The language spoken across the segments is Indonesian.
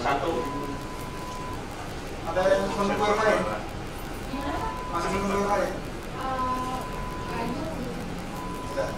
Satu. Ada yang menunggu yang lain? Masih menunggu yang lain? Tidak.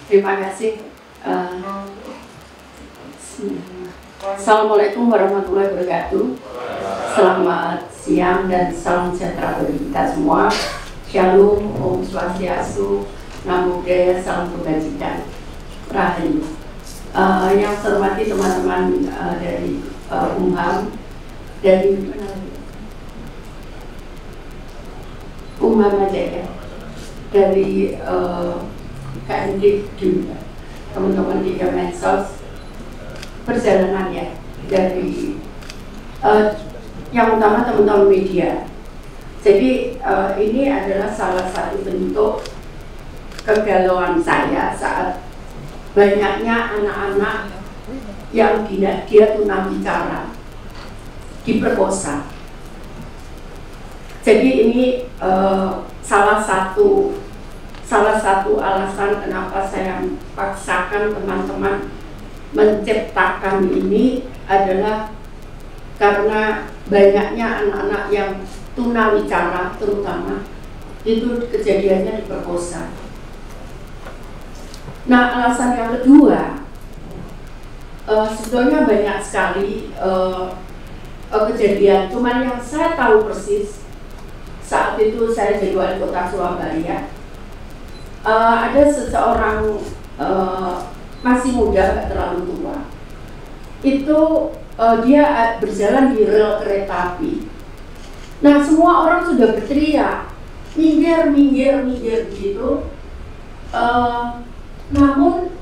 Terima kasih. Assalamualaikum warahmatullahi wabarakatuh. Selamat siang dan salam sejahtera bagi kita semua. Shalom, Om Swastiastu, Namo Buddhaya, salam kebajikan. Rahayu. Yang saya hormati teman-teman dari Umham, dari mana lagi? Umham aja ya. Dari KMD juga, teman-teman di Kemensos, perjalanan ya dari yang utama teman-teman media. Jadi ini adalah salah satu bentuk kegalauan saya saat banyaknya anak-anak yang dia tunawicara diperkosa. Jadi ini salah satu alasan kenapa saya paksakan teman-teman menciptakan ini adalah karena banyaknya anak-anak yang tunawicara terutama itu kejadiannya diperkosa. Nah, alasan yang kedua, sebetulnya banyak sekali kejadian, cuman yang saya tahu persis saat itu saya jadi wali kota Surabaya. Ada seseorang masih muda, gak terlalu tua, itu dia berjalan di rel kereta api. Nah, semua orang sudah berteriak, minggir, minggir, minggir gitu. Namun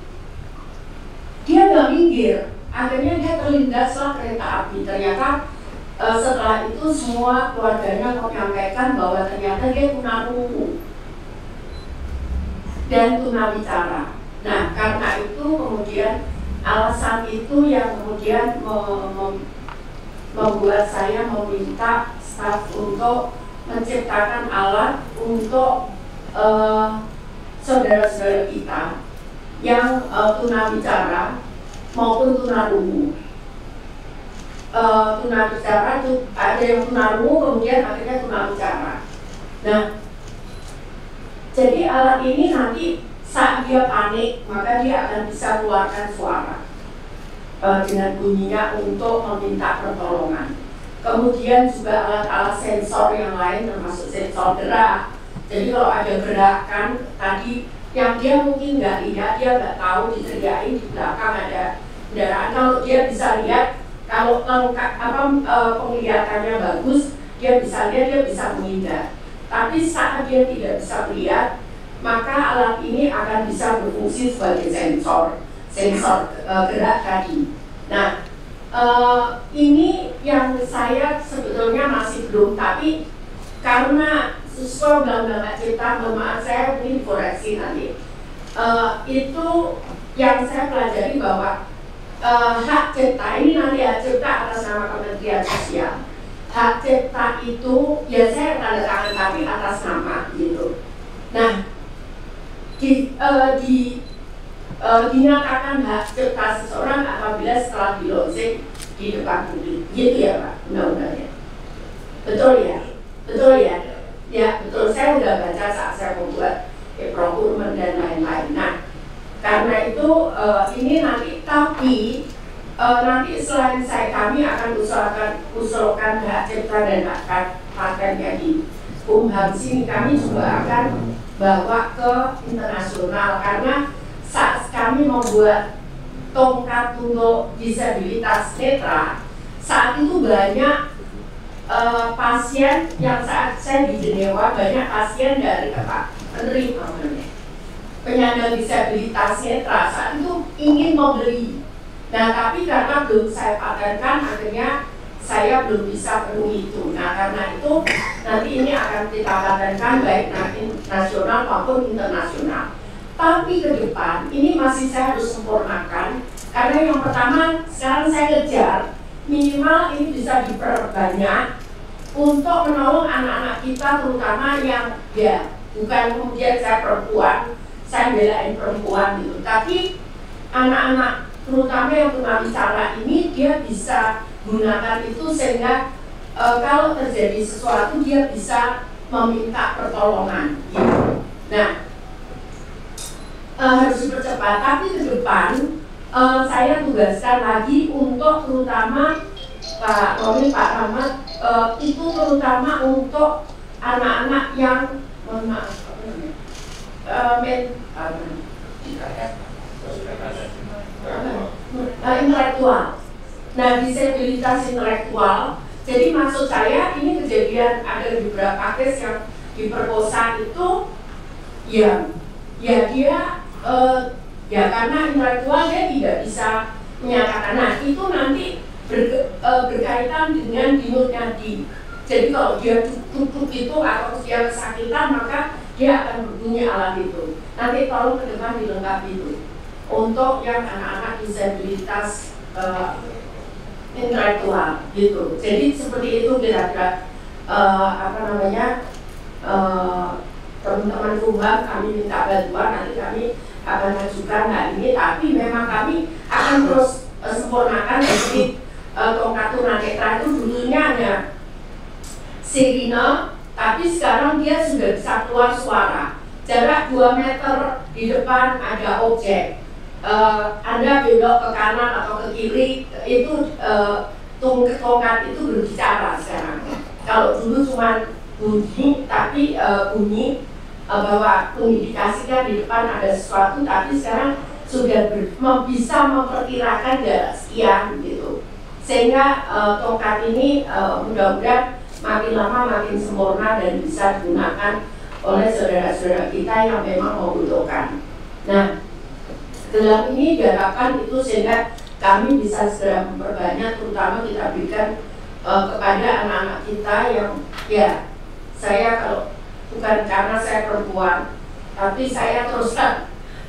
dia nggak minggir. Akhirnya dia terlindaslah kereta api. Ternyata setelah itu semua keluarganya menyampaikan bahwa ternyata dia tunarungu dan tunawicara. Nah, karena itu kemudian alasan itu yang kemudian membuat saya meminta staf untuk menciptakan alat untuk saudara-saudara kita yang tunawicara maupun tunarungu. Tunawicara itu ada yang tunarungu kemudian akhirnya tunawicara. Nah, jadi alat ini nanti saat dia panik maka dia akan bisa keluarkan suara dengan bunyinya untuk meminta pertolongan. Kemudian juga alat-alat sensor yang lain termasuk sensor gerak. Jadi kalau ada gerakan tadi yang dia mungkin nggak lihat, dia nggak tahu diteriakin di belakang ada kendaraan. Kalau dia bisa lihat, kalau penglihatannya bagus, dia bisa lihat, dia bisa menghindar. Tapi saat dia tidak bisa melihat, maka alat ini akan bisa berfungsi sebagai sensor gerak tadi. Nah, ini yang saya sebetulnya masih belum, tapi karena sesuai undang-undang cipta, maaf saya ini koreksi nanti. Itu yang saya pelajari bahwa hak cipta ini nanti hak cipta atas nama Kementerian Sosial. Hak cipta itu ya saya tanda tangan tapi atas nama gitu. Nah, dinyatakan hak cipta seseorang apabila setelah di-launching di depan publik, gitu ya Pak undang-undangnya. Betul ya, betul ya. Ya betul, saya udah baca saat saya membuat procurement dan lain-lain. Nah, karena itu ini nanti tapi nanti selain kami akan usulkan hak cipta dan hak patennya di Kumham sini, kami juga akan bawa ke internasional karena saat kami membuat tongkat untuk disabilitas netra, saat itu banyak pasien yang saat saya di Jenewa, banyak pasien dari penyandang disabilitas netra saat itu ingin membeli. Nah, tapi karena belum saya patenkan, akhirnya saya belum bisa penuhi itu. Nah, karena itu nanti ini akan kita patenkan baik nasional maupun internasional. Tapi ke depan ini masih saya harus sempurnakan karena yang pertama sekarang saya kejar minimal ini bisa diperbanyak untuk menolong anak-anak kita terutama yang ya bukan kemudian saya perempuan, saya belain perempuan gitu, tapi anak-anak terutama yang tunawicara ini dia bisa gunakan itu sehingga kalau terjadi sesuatu dia bisa meminta pertolongan gitu. Nah, harus dipercepat, tapi ke depan saya tugaskan lagi untuk terutama Pak Roni, Pak Rahmat, itu terutama untuk anak-anak yang intelektual. Nah, disabilitas intelektual. Jadi maksud saya ini kejadian ada beberapa case yang diperkosa itu ya dia ya karena intelektual dia tidak bisa menyatakan. Nah, itu nanti berkaitan dengan denyut nadi. Jadi kalau dia tutup itu atau dia kesakitan maka dia akan berbunyi alat itu. Nanti tolong ke depan dilengkapi itu untuk yang anak-anak disabilitas intelektual gitu. Jadi seperti itu kira-kira teman-teman Kumham kami minta bantuan, nanti kami akan ajukan hal ini, tapi memang kami akan terus sempurnakan. Jadi tongkat tunanetra itu dulunya hanya sirine, tapi sekarang dia sudah bisa keluar suara. Jarak 2 meter di depan ada objek, Anda belok ke kanan atau ke kiri, itu tongkat itu berbicara sekarang. Kalau dulu cuma bunyi, tapi bunyi bahwa mengindikasikan di depan ada sesuatu, tapi sekarang sudah bisa memperkirakan jarak sekian gitu. sehingga tongkat ini mudah-mudahan makin lama makin sempurna dan bisa digunakan oleh saudara-saudara kita yang memang membutuhkan. Nah, gelang ini diharapkan itu sehingga kami bisa segera memperbanyak, terutama kita berikan kepada anak-anak kita yang, ya, saya kalau bukan karena saya perempuan, tapi saya terus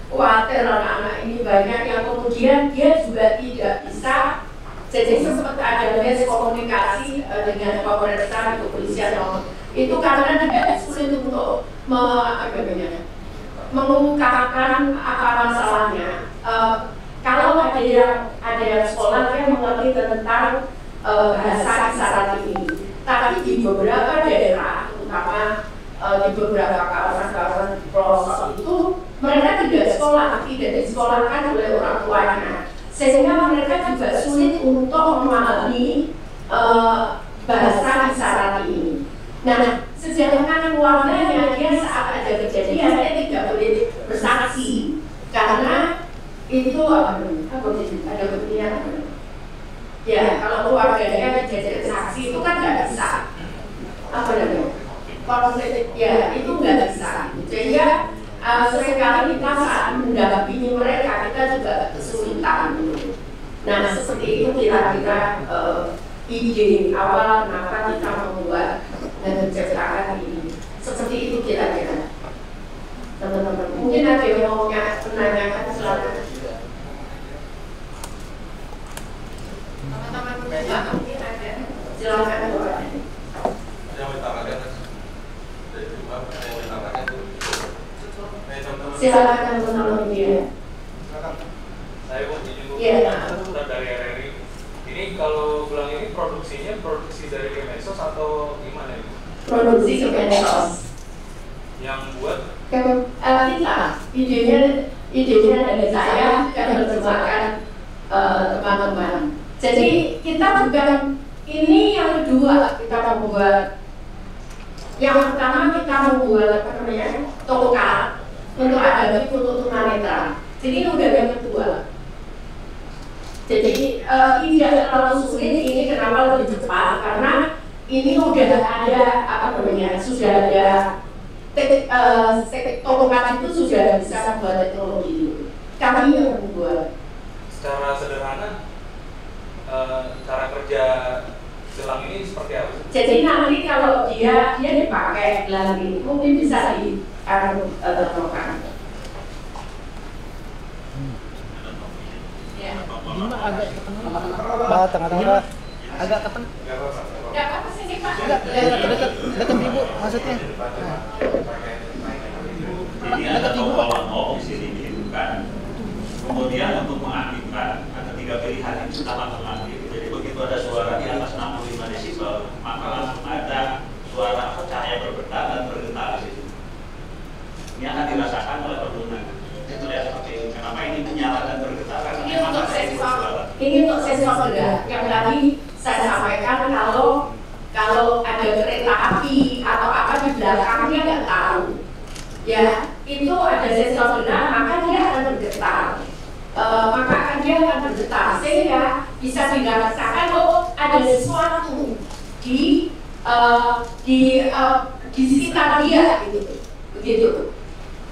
khawatir anak-anak ini banyak yang kemudian dia juga tidak bisa. Jadi sempat ada komunikasi dengan pemerintah kepolisian itu karena tidak sulit untuk mengungkapkan apa masalahnya. Kalau ada yang sekolah yang mengerti tentang bahasa isyarat ini, tapi di beberapa daerah, terutama di beberapa kawasan-kawasan pelosok itu mereka tidak disekolahkan oleh orang tuanya, sehingga mereka juga sulit untuk memahami bahasa isyarat ini. Nah, sedangkan keluarganya dia saat ada kejadian dia tidak boleh bersaksi karena itu ada kepentingan. Ya, kalau keluarganya kejadian saksi itu kan nggak bisa. Apa namanya? Konflik, ya itu nggak bisa. Sehingga seringkali kita saat mendampingi mereka kita juga kesulitan. Nah, seperti itu kira-kira ide awal kenapa kita membuat dan menciptakan ini. Seperti itu kira-kira. Teman-teman, mungkin ada yang mau menanyakan, silakan. Teman-teman mungkin ada, silakan. Silakan teman-teman dia. Saya mau izin Iya. dari RRI. Ini kalau gelang ini produksi dari Kemensos atau gimana ini? Produksi Kemensos. Yang buat? Kita, idenya dari saya dan menerjemahkan teman-teman. Jadi kita bukan ini yang kedua kita membuat. Yang pertama kita membuat apa namanya tongkat untuk ada untuk tunanetra. Jadi ini udah yang kedua. Jadi tidak terlalu sulit ini kenapa lebih cepat karena ini udah ada apa namanya sudah ada tongkat itu sudah bisa membuat teknologi itu. Kami yang membuat. Secara sederhana cara kerja gelang ini seperti apa? Jadi nanti kalau dia dipakai gelang ini mungkin bisa tongkat. Tengah-tengah agak ke tengah. Enggak apa sih Pak? Dekat ibu maksudnya. Jadi ada tombol on di sini dihidupkan. Kemudian untuk mengaktifkan ada 3 pilihan itu pertama mengaktif. Jadi begitu ada suara di atas 65 desibel, maka langsung ada suara cahaya bergetar dan bergetar di situ. Ini akan dirasakan oleh pengguna. Itu lihat seperti ini. Kenapa ini menyala dan bergetar? Karena memang ada suara. Ini untuk sensor sudah. Yang tadi saya sampaikan kalau ada kereta api atau apa di belakang dia nggak tahu. Ya, itu ada sensor sudah, maka dia akan bergetar. Maka dia akan bergetar sehingga bisa dirasakan ada sesuatu di sekitar dia begitu.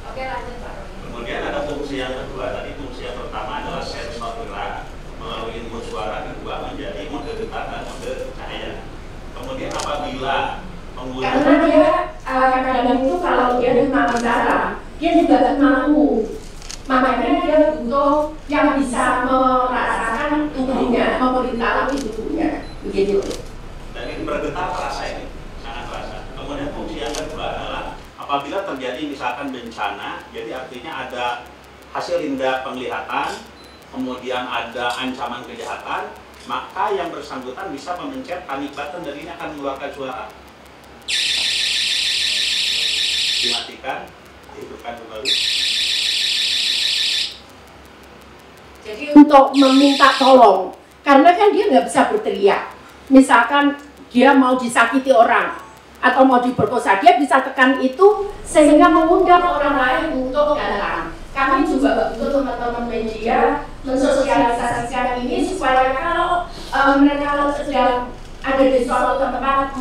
Oke, lanjut Pak. Kemudian ada fungsi yang kedua. Tadi fungsi yang pertama adalah sensor gerak melalui input suara kedua menjadi mode getar dan mode cahaya. Kemudian apabila pengguna Karena dia kadang-kadang itu kalau dia demam berdarah, dia juga akan mampu. Makanya dia butuh yang bisa merasakan tubuhnya, memberitahu tubuhnya, begitu. dan ini bergetar terasa ini, sangat terasa. Kemudian fungsi yang kedua adalah apabila terjadi misalkan bencana, jadi artinya ada hasil indera penglihatan, kemudian ada ancaman kejahatan, maka yang bersangkutan bisa memencet panic button dan ini akan mengeluarkan suara. Dimatikan, dihidupkan kembali. Jadi untuk meminta tolong, karena kan dia nggak bisa berteriak. Misalkan dia mau disakiti orang atau mau diperkosa, dia bisa tekan itu sehingga mengundang orang lain untuk datang. Kami juga butuh teman-teman media mensosialisasikan ini supaya kalau mereka sedang ada di suatu tempat,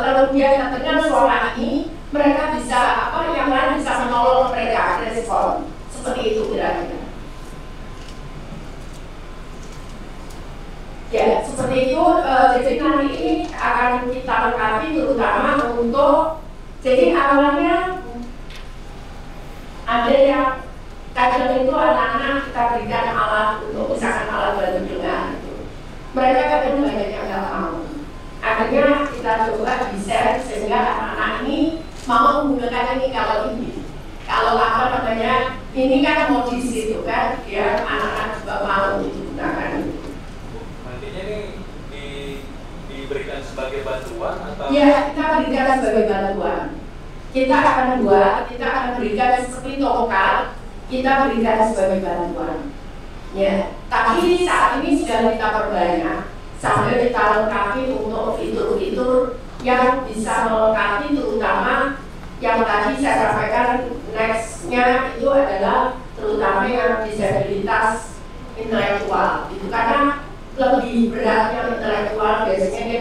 kalau dia mendengar suara ini, mereka bisa yang lain bisa menolong mereka respon seperti itu kira-kira. Ya, seperti itu. Jadi nanti ini akan kita lengkapi terutama untuk, jadi awalnya ada yang kadang itu anak-anak kita berikan alat untuk misalkan alat bantu dengar gitu. Mereka kadang banyak yang nggak mau. Akhirnya kita coba desain sehingga anak-anak ini mau menggunakan ini kalau ini. Kalau ini kan modis itu kan, ya anak-anak juga mau digunakan itu. Nantinya ini diberikan sebagai bantuan atau? Ya, kita berikan sebagai bantuan. Kita akan berikan seperti tongkat, kita berikan sebagai bantuan. Ya, tapi saat ini sudah kita perbanyak sampai kita lengkapi untuk fitur-fitur yang bisa melengkapi, terutama yang tadi saya sampaikan next-nya itu adalah terutama yang disabilitas intelektual. Itu karena lebih beratnya intelektual biasanya dia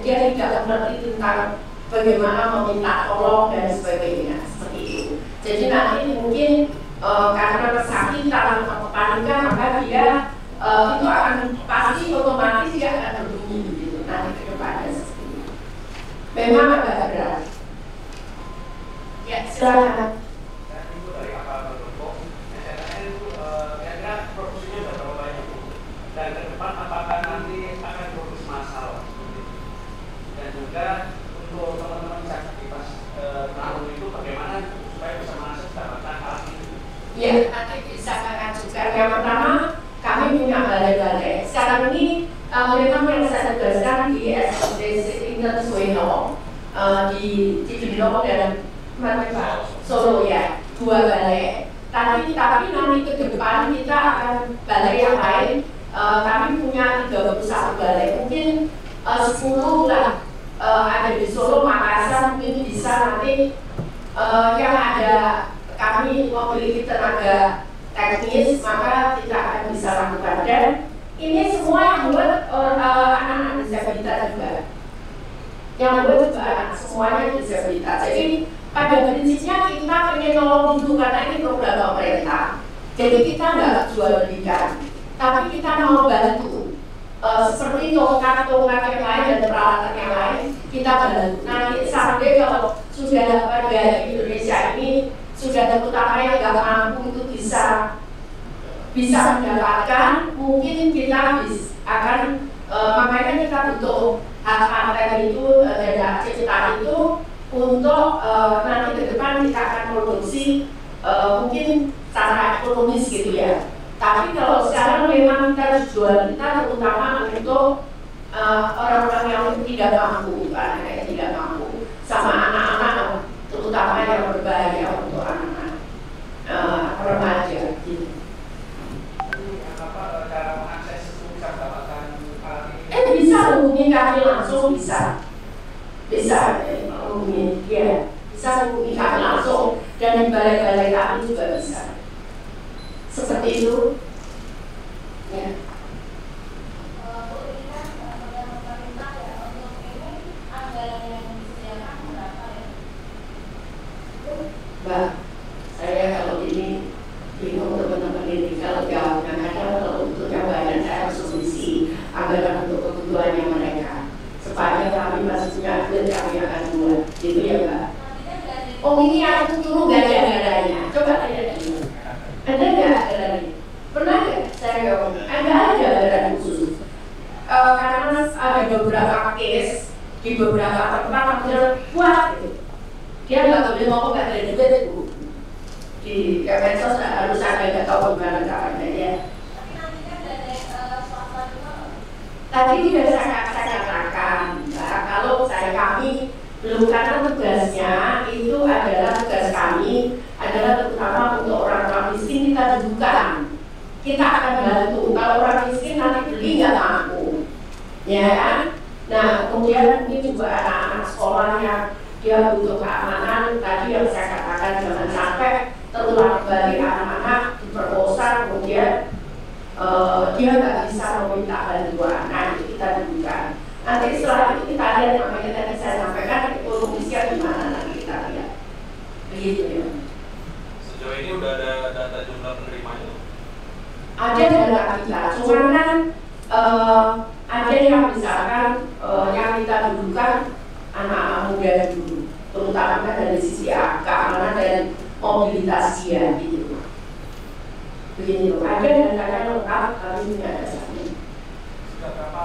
tidak mengerti tentang bagaimana meminta tolong dan sebagainya seperti itu. Jadi nanti mungkin karena kesakitan atau kepanikan maka dia itu akan pasti otomatis dia akan berbunyi begitu nanti ke depannya seperti itu. Memang agak berat. Ya, silakan. Ibu dari apa berbentuk? Itu kira-kira produksinya berapa banyak? Dan ke depan apakah nanti akan produksi massal? Dan juga untuk teman-teman disabilitas tahun itu bagaimana supaya bisa masuk dapatkan alat itu? Ya, nanti bisa akan juga. Yang pertama, kami punya balai-balai. Sekarang ini memang yang saya tugaskan di SDC Intersueno di Cibinong dan Solo ya, 2 balai. Tapi nanti ke depan kita akan balai yang lain. Kami punya 31 balai, mungkin 10 lah ada di Solo, Makassar, mungkin bisa nanti yang ada kami memiliki tenaga teknis, maka kita akan bisa lakukan. Dan ini semua yang buat anak-anak disabilitas juga. Yang buat juga semuanya disabilitas. Jadi pada prinsipnya kita pengen nolong dulu karena ini program pemerintah. Jadi kita nggak jual belikan, tapi kita mau bantu. Seperti tongkat-tongkat yang lain dan peralatan yang lain kita bantu. Nanti sampai kalau sudah pada Indonesia ini sudah terutama yang nggak mampu itu bisa mendapatkan, mungkin kita akan makanya kita butuh hak itu dan hak cipta itu untuk nanti ke depan kita akan produksi mungkin secara ekonomis gitu ya. Tapi kalau sekarang memang kita jual kita terutama untuk orang-orang yang tidak mampu, anak yang tidak mampu, sama anak-anak terutama yang berbahaya untuk anak-anak remaja. Gitu. Cara mengakses itu bisa mendapatkan alat ini? Bisa hubungi kami langsung, bisa hubungi, ya, bisa hubungi kami langsung dan di balai-balai kami juga bisa. Seperti itu, ya. Mbak, saya kalau ini bingung teman-teman ini kalau kalau untuk yang banyak saya harus mengisi anggaran untuk kebutuhannya mereka supaya kami maksudnya kami akan buat gitu ya Mbak. Oh ini aku dulu gak ada anggarannya, coba tanya dulu. Ada nggak anggarannya? Pernah nggak saya ngomong? Ada anggaran khusus. Karena ada beberapa case di beberapa tempat kemudian buat gitu. Dia nggak boleh ngomong nggak ada duit itu di Kemensos harus ada nggak tahu gimana caranya ya. Tapi nanti kan dari swasta juga. Tadi sudah saya katakan, kalau kami belum karena tugasnya itu adalah tugas kami adalah terutama untuk orang-orang miskin kita dudukan. Kita akan bantu. Kalau orang miskin nanti beli nggak mampu, ya kan? Nah kemudian ini juga anak-anak sekolahnya dia butuh keamanan. Tadi yang saya katakan jangan sampai terulang kembali anak-anak diperkosa kemudian dia nggak bisa meminta bantuan. Nah, itu kita tentukan. Nanti setelah itu kita lihat, makanya tadi saya sampaikan ekonomisnya gimana, nanti kita lihat. Begitu ya. Sejauh ini udah ada data jumlah penerimanya? Ada data kita, cuman kan ada yang misalkan yang kita dudukkan anak-anak muda dulu, terutama dari sisi keamanan dan mobilitas dia gitu. Begini loh, ada data lengkap, kami punya dasarnya. Sudah berapa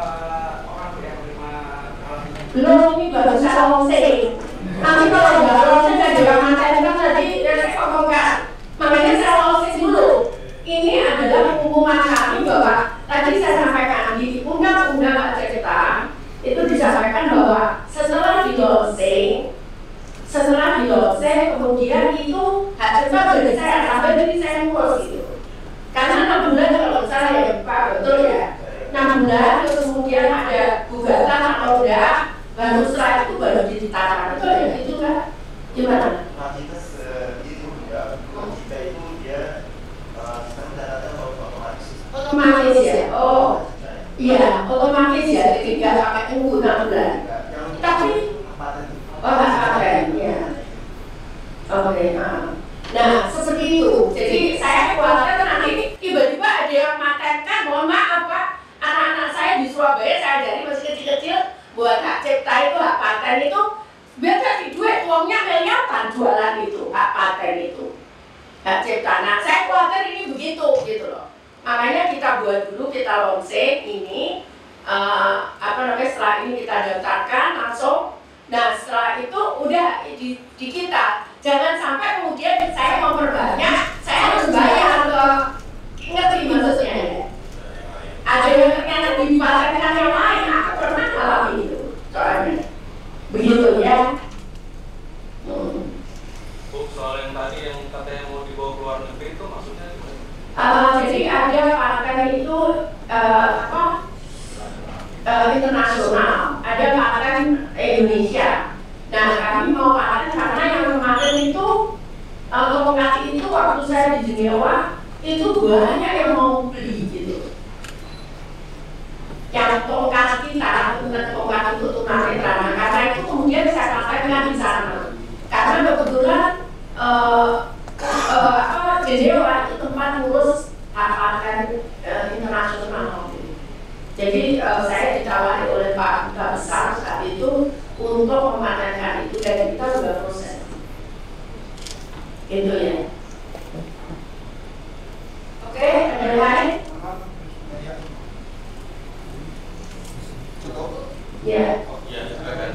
orang yang menerima hal ini? Belum, ini baru saya launching. Nanti kalau nggak launching dan juga materi kan tadi saya ngomongkan, makanya saya launching dulu. Ini adalah pengumuman kami bahwa tadi saya sampaikan di undang-undang cipta itu disampaikan bahwa setelah di launching kemudian itu hak cipta dari saya sampai dari saya ngurus gitu. Karena 6 bulan kalau salah ya Pak, betul ya. 6 bulan terus kemudian ada gugatan atau enggak, baru setelah itu baru diceritakan, betul ya, itu kan gimana? Nah, kita itu enggak, kita itu dia sebenarnya otomatis ya, oh iya otomatis ya, tidak pakai tunggu 6 bulan. Tapi paten ya, oke. Nah seperti itu, jadi saya khawatir nanti tiba-tiba ada yang matenkan, mohon maaf Pak, anak-anak saya di Surabaya saya dari masih kecil-kecil buat hak cipta itu, hak paten itu biar kasih duit, uangnya miliaran jualan itu, hak paten itu, hak cipta. Nah saya khawatir ini begitu gitu loh, makanya kita buat dulu, kita launching ini setelah ini kita daftarkan langsung. Nah setelah itu udah di kita, jangan sampai kemudian saya memperbanyak, saya harus bayar ke, ngerti maksudnya ya? Ada yang ternyata dipatenkan yang lain, aku pernah alami itu soalnya, begitu ya. Bu, soal yang tadi yang katanya mau dibawa ke luar negeri itu maksudnya gimana? Jadi ada paten itu internasional, ada paten Indonesia. Nah kami mau paten karena yang kemarin itu lokasi itu waktu saya di Jenewa itu banyak yang mau beli gitu. Yang tongkat kita, tongkat itu tunanetra. Karena itu kemudian saya sampaikan di sana. Karena kebetulan Jenewa itu tempat ngurus paten internasional. Jadi saya ditawari oleh Pak Duta Besar saat itu untuk mematenkan itu dan kita sudah proses. Itu ya. Oke, ada yang lain? cukup. Ya. Ya, silakan.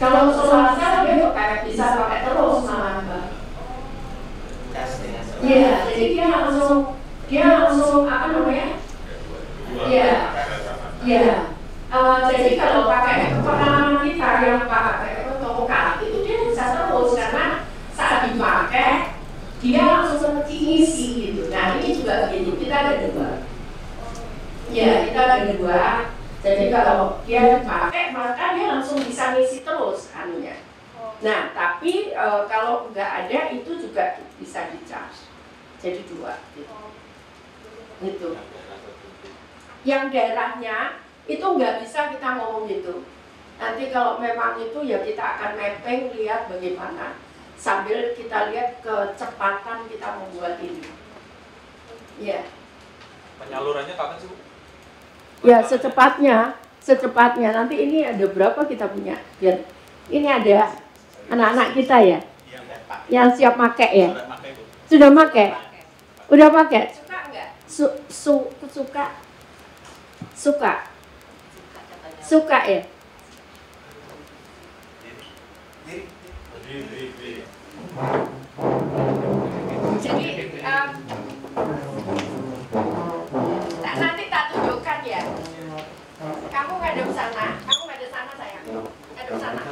Kalau solar cell dia bisa pakai terus malah Mbak. Iya, jadi dia langsung apa namanya? Iya, iya. Jadi kalau pakai pengalaman kita yang pakai tongkat itu dia bisa terus karena saat dipakai dia langsung diisi gitu. Nah ini juga begini, kita ada 2. Ya kita ada 2. Jadi kalau dia dipakai maka dia langsung bisa ngisi terus anunya. Nah tapi kalau nggak ada itu juga bisa di-charge. Jadi 2 gitu. Gitu. Yang daerahnya itu nggak bisa kita ngomong gitu. Nanti kalau memang itu ya kita akan mapping lihat bagaimana sambil kita lihat kecepatan kita membuat ini. Ya. Penyalurannya kapan sih Bu? Ya secepatnya. Nanti ini ada berapa kita punya? Biar ini ada anak-anak kita ya, yang siap pakai ya. Sudah pakai? Udah pakai? Suka enggak? Suka ya. Jadi nanti tak tunjukkan ya. Kamu ngadep sana, sayang. Ngadep sana.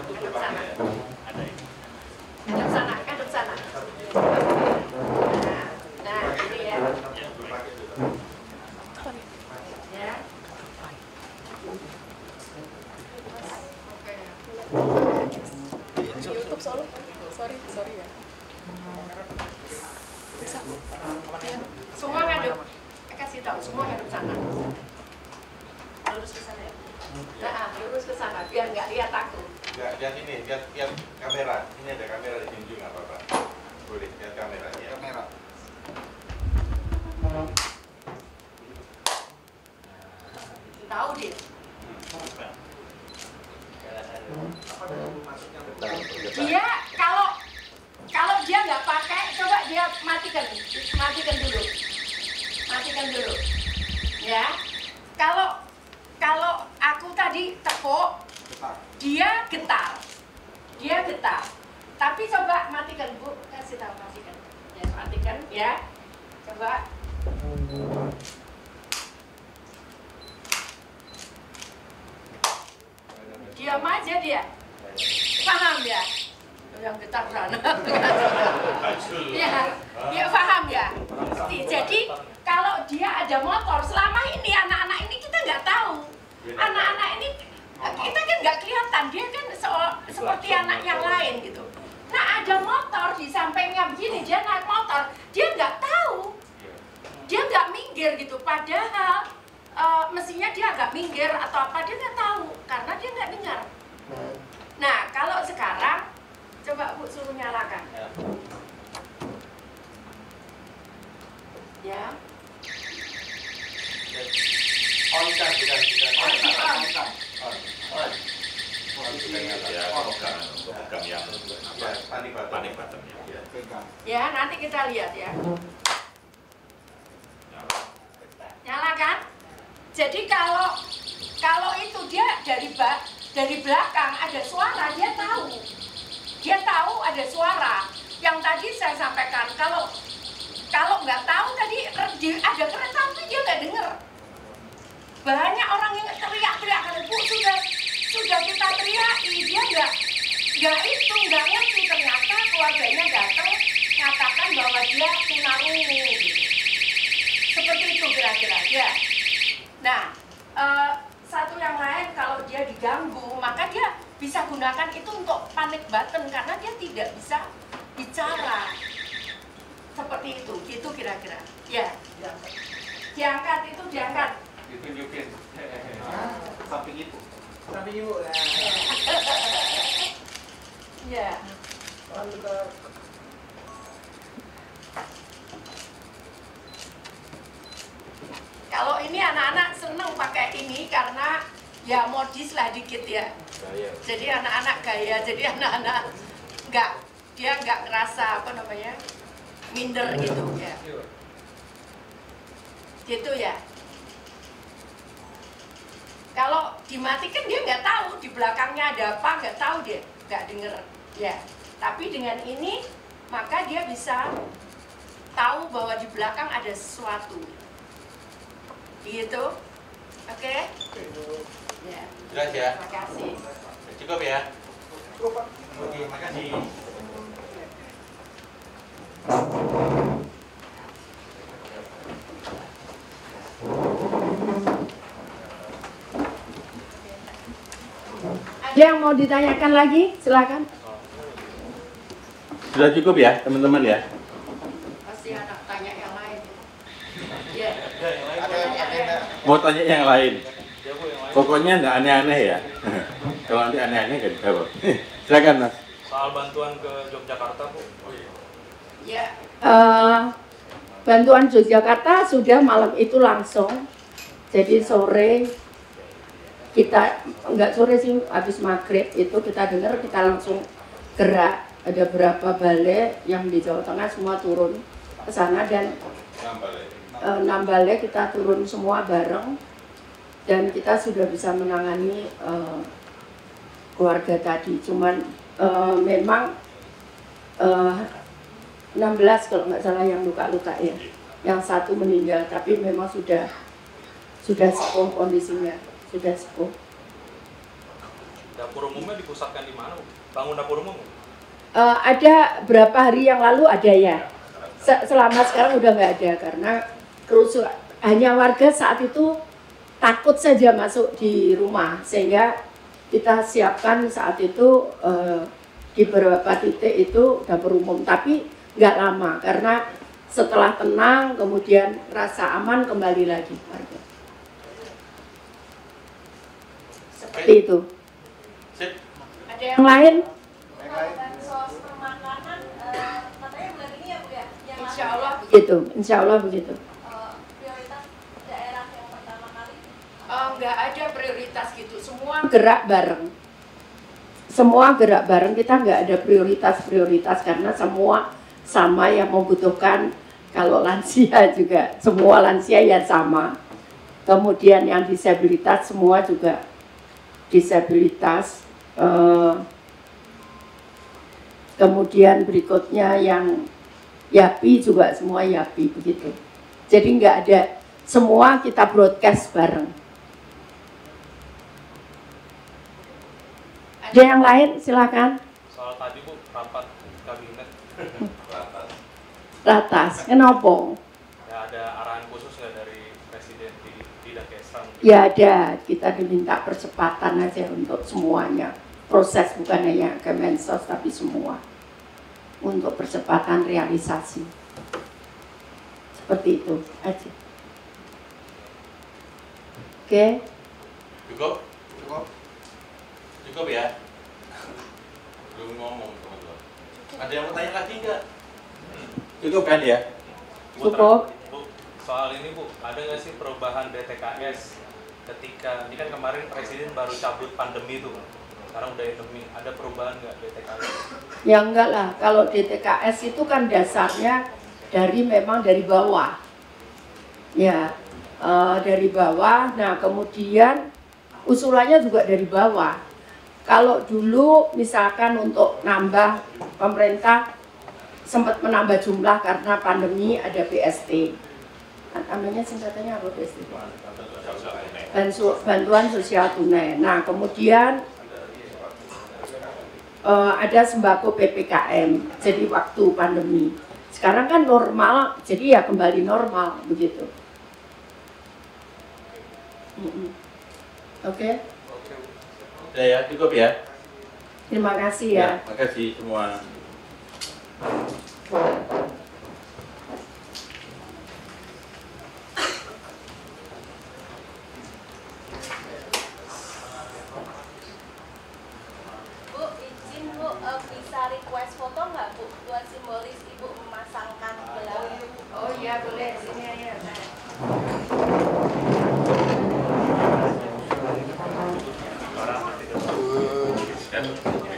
Bisa. Ya. Semua ngadep. Kasih tahu semua ngadep sana. Lurus ke sana ya. Nah, lurus ke sana biar nggak lihat aku. Ya, lihat ini, lihat kamera. Ini ada kamera di junjung apa Pak? Boleh lihat kamera ya. Kamera. Tahu dia. Dia kalau dia nggak pakai, coba dia matikan dulu, ya. Kalau aku tadi tepuk, dia getar. Tapi coba matikan Bu, kasih tahu matikan. Ya, matikan ya. Coba. Diam aja dia. Paham ya? Yang getar sana. Ya, paham ya. Jadi kalau dia ada motor, selama ini anak-anak ini kita nggak tahu. Anak-anak ini kita kan nggak kelihatan, dia kan seperti anak yang lain gitu. Nah ada motor di sampingnya begini, dia naik motor, dia nggak tahu, dia nggak minggir gitu. Padahal mestinya dia agak minggir atau apa, dia nggak tahu karena dia nggak dengar. Nah kalau sekarang coba Bu suruh nyalakan. Ya. On kan, bukan. Panik button-nya. Ya, nanti kita lihat ya. Nyala kan? Jadi kalau itu dia dari belakang ada suara, dia tahu ada suara. Yang tadi saya sampaikan, kalau nggak tahu tadi ada kereta api dia nggak dengar. Banyak orang yang teriak-teriak, Bu sudah kita teriaki, dia nggak ngerti. Ternyata keluarganya datang mengatakan bahwa dia tunarungu gitu. Seperti itu kira-kira ya. Nah satu yang lain, kalau dia diganggu maka dia bisa gunakan itu untuk panic button karena dia tidak bisa bicara. Seperti itu, gitu kira-kira. Ya, diangkat itu diangkat. Ditunjukin. Samping ibu. Ya. Kalau ini anak-anak seneng pakai ini karena ya modis lah dikit ya. Jadi anak-anak gaya, jadi anak-anak nggak ngerasa apa namanya minder gitu ya. Gitu ya. Kalau dimatikan dia nggak tahu di belakangnya ada apa, nggak tahu dia, nggak denger ya. Tapi dengan ini maka dia bisa tahu bahwa di belakang ada sesuatu. Gitu, oke? Ya. Jelas ya? Terima kasih. Cukup ya? Cukup Pak. Oke, makasih. Ada yang mau ditanyakan lagi? Silakan. Sudah cukup ya teman-teman ya? Pasti anak tanya yang lain. Ya. Mau tanya yang lain? Pokoknya nggak aneh-aneh ya. Kalau nanti aneh-aneh kan jawab. Silakan Mas. Soal bantuan ke Yogyakarta Bu. Ya. Bantuan Yogyakarta sudah malam itu langsung. Jadi sore kita nggak sore sih, habis maghrib itu kita dengar, kita langsung gerak. Ada berapa balai yang di Jawa Tengah semua turun ke sana dan 6 balai kita turun semua bareng dan kita sudah bisa menangani keluarga tadi. Cuman memang 16 kalau nggak salah yang luka-luka ya, yang satu meninggal, tapi memang sudah sepuh kondisinya, sudah sepuh. Dapur umumnya dipusatkan di mana Bu? Bangun dapur umum? Ada berapa hari yang lalu ada ya. Selama sekarang udah nggak ada karena kerusuhan. Hanya warga saat itu takut saja masuk di rumah sehingga kita siapkan saat itu di beberapa titik itu dapur umum. Tapi nggak lama karena Setelah tenang, kemudian rasa aman kembali lagi. Seperti itu. Ada yang lain? Bansos permakanan katanya bulan ini ya Bu ya? Yang Insya Allah begitu. Insya Allah begitu. prioritas daerah yang pertama kali. Nggak ada prioritas gitu. Semua gerak bareng. Semua gerak bareng. Kita nggak ada prioritas karena semua sama yang membutuhkan. Kalau lansia juga, semua lansia ya sama. Kemudian yang disabilitas semua juga disabilitas. Kemudian berikutnya yang YAPI juga semua YAPI begitu. Jadi nggak ada, semua kita broadcast bareng. Ada yang lain silakan. Soal tadi Bu, rapat kabinet Ratas, kenapa? ya ada arahan khusus nggak dari Presiden di Dakesang? Ya ada, kita diminta percepatan aja untuk semuanya. Proses bukan hanya Kemensos tapi semua. Untuk percepatan realisasi. Seperti itu aja. Oke. Cukup? Cukup ya? Belum ngomong teman-teman. Ada yang mau tanya lagi nggak? Cukup kan ya? Cukup. Bu, soal ini Bu, ada nggak sih perubahan DTKS ketika, ini kan kemarin Presiden baru cabut pandemi tuh, sekarang udah endemi, ada perubahan nggak DTKS? Ya enggak lah, kalau DTKS itu kan dasarnya memang dari bawah. Ya, dari bawah, nah kemudian usulannya juga dari bawah. Kalau dulu misalkan untuk nambah, pemerintah sempat menambah jumlah karena pandemi ada BST. Namanya singkatannya apa BST? Bantuan sosial tunai. Nah kemudian ada sembako PPKM, jadi waktu pandemi. Sekarang kan normal, jadi ya kembali normal begitu. Oke. Udah ya, cukup ya. Terima kasih ya. Terima kasih semua. Bu, izin Bu, bisa request foto nggak Bu buat simbolis Ibu memasangkan gelang? Oh iya boleh, sini aja.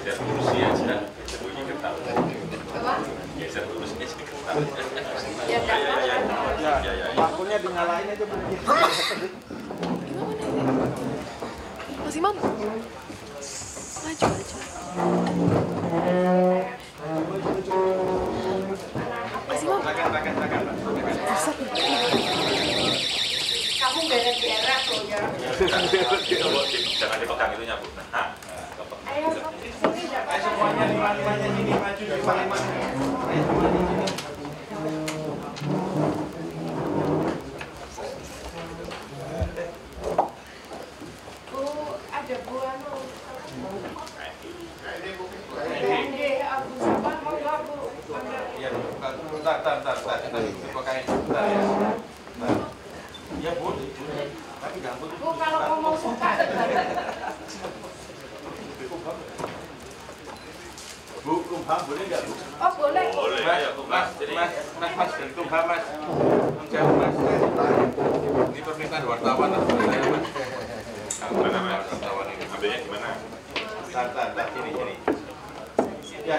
Geser kursi aja, bunyi ketawa. Apa? Geser kursinya sedikit ketawa. Ya, Akunnya dinyalain aja Bu. Mas Imam, maju. Mas Imam, kamu beres-beres loh ya. Jangan dipegang itunya Bu. Nah, Ayo, sini dapat. Semuanya lima-limanya sini maju lima-limanya. Ayo semua di sini. Bu, ada Bu anu. Ini aku sama mau nggak Bu? Iya, bentar. Pakain bentar ya. Bentar. Iya Bu. Tapi jangan Bu. Bu kalau ngomong suka. Bu, Kumham boleh nggak Bu? Oh boleh. Boleh, Mas, ayo Bu, Mas. Jadi Mas, dan Kumham Mas. Jauh Mas. Ini permintaan wartawan lah sebenarnya Mas. Wartawan ini. ambilnya gimana? Bentar, sini. Ya,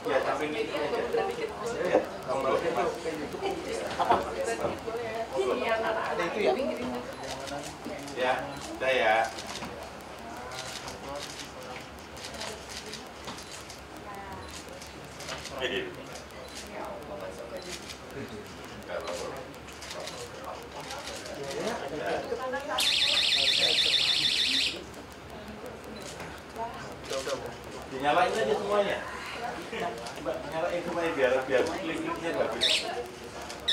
ya samping ini. Ya, kamu tahu sih Mas. Ada itu ya? Ya, udah ya. Ini. Dinyalain aja semuanya. Mbak, nyalain semuanya biar klik-kliknya bagus.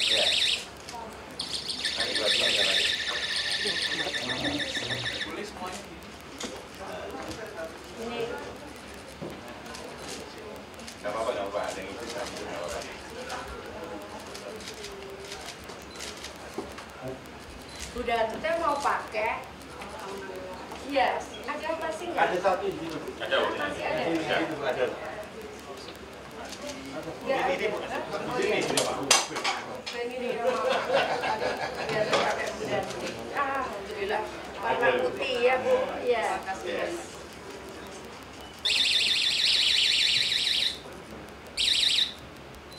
Ya. Nanti buatnya nyalain. Boleh semuanya. Gak apa-apa, ada yang ikut kami, gak apa-apa. Udah, kita mau pakai. Iya, ada masih nggak? Ada satu di situ. Ada. Masih ada. Ada. Ini Bu. Ini Pak. Ini nih, biasa pakai budan. Alhamdulillah. Warna putih ya Bu. Iya.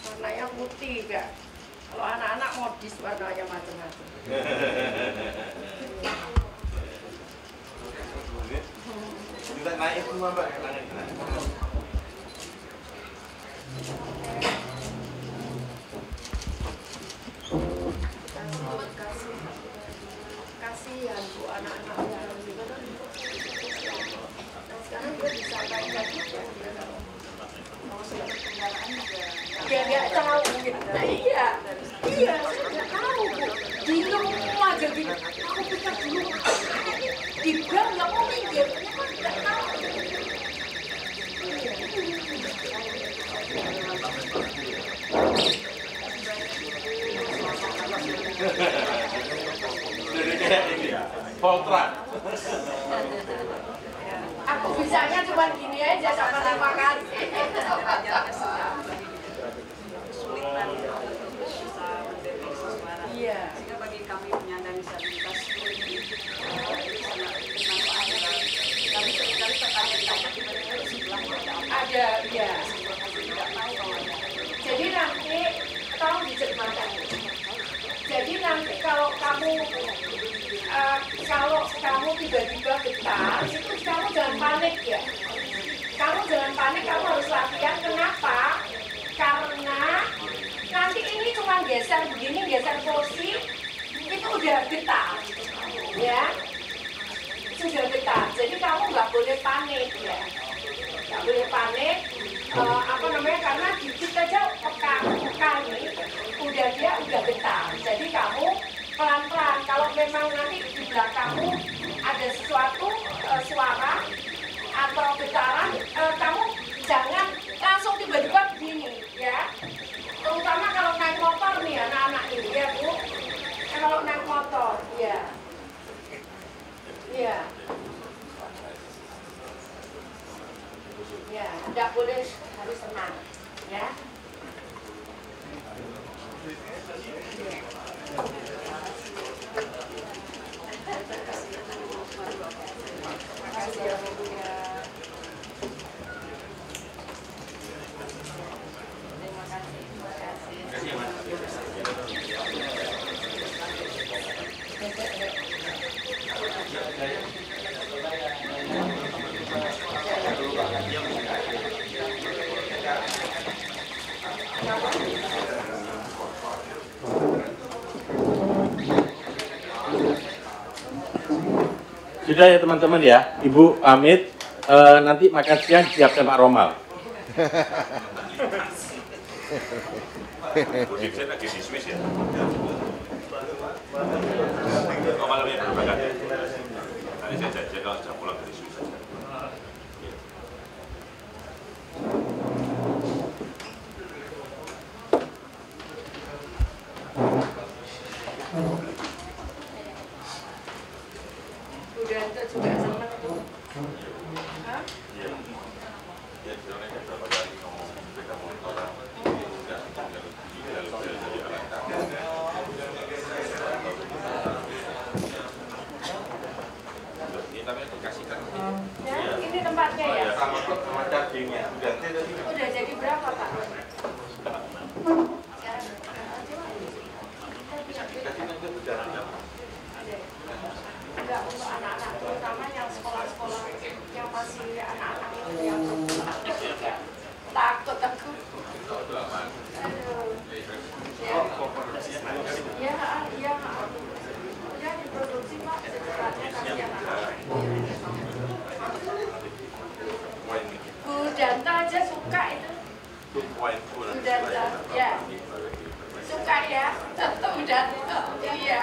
Warnanya putih Kak. Kalau anak-anak modis warnanya macam-macam. Kita naik semua Mbak. Kasihan Bu anak-anaknya. Sekarang dia bisa main lagi ya. Ya nggak tahu gitu. Iya, iya nggak tahu Bu. Di rumah jadi aku pikir dulu di bank nggak mau minggir, nggak tahu. Jadi kayak ini ya, Voltran. Aku bisanya cuma gini aja sama terima kasih. Kesulitan bisa mendeteksi suara. Iya. Sehingga bagi kami penyandang disabilitas ini sangat bermanfaat. Kami seringkali tertanya-tanya tiba-tiba di sebelah Ada, iya. tidak tahu kalau ada. Jadi nanti tolong diceritakan. Jadi nanti kalau kamu tiba-tiba getar, itu kamu jangan panik ya. Kamu jangan panik, kamu harus latihan. Kenapa? Karena nanti ini cuma geser begini, geser posisi, itu udah getar, ya. Sudah getar. Jadi kamu nggak boleh panik ya. Nggak boleh panik. Karena dikit aja peka nih, dia udah getar. Jadi kamu pelan-pelan. Kalau memang nanti di belakangmu ada sesuatu suara atau getaran, kamu jangan langsung tiba-tiba begini, ya. Terutama kalau naik motor nih anak-anak ini, ya Bu. Kalau naik motor, ya. Iya. Ya, tidak boleh, harus tenang, ya. Terima kasih ya Bu ya. Terima kasih. Sudah ya teman-teman ya, Ibu pamit. Nanti makan siang siapkan Pak Romal. Saya lagi di Swiss ya. Oh malam ya, berangkat ya. Nanti saya janji kalau sudah pulang dari Swiss saja. Udah itu juga senang tuh. Hah? Iya. Ya, sebenarnya kan berapa kali ngomong sepeda motor. Enggak tinggal jadi alat kami. Ini namanya dikasihkan. Ya, ini tempatnya ya. Sama dagingnya. Udah jadi berapa Pak? Enggak, untuk anak-anak, terutama yang sekolah-sekolah yang masih anak-anak itu yang takut aku. Aduh. Ya diproduksi Pak, secepatnya kasihan anak-anak. Bu Danta aja suka itu. Bu Danta, ya. Suka ya, tentu Danta. Iya.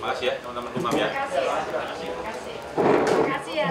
Makasih ya teman-teman umam ya. Terima kasih ya. Terima kasih ya.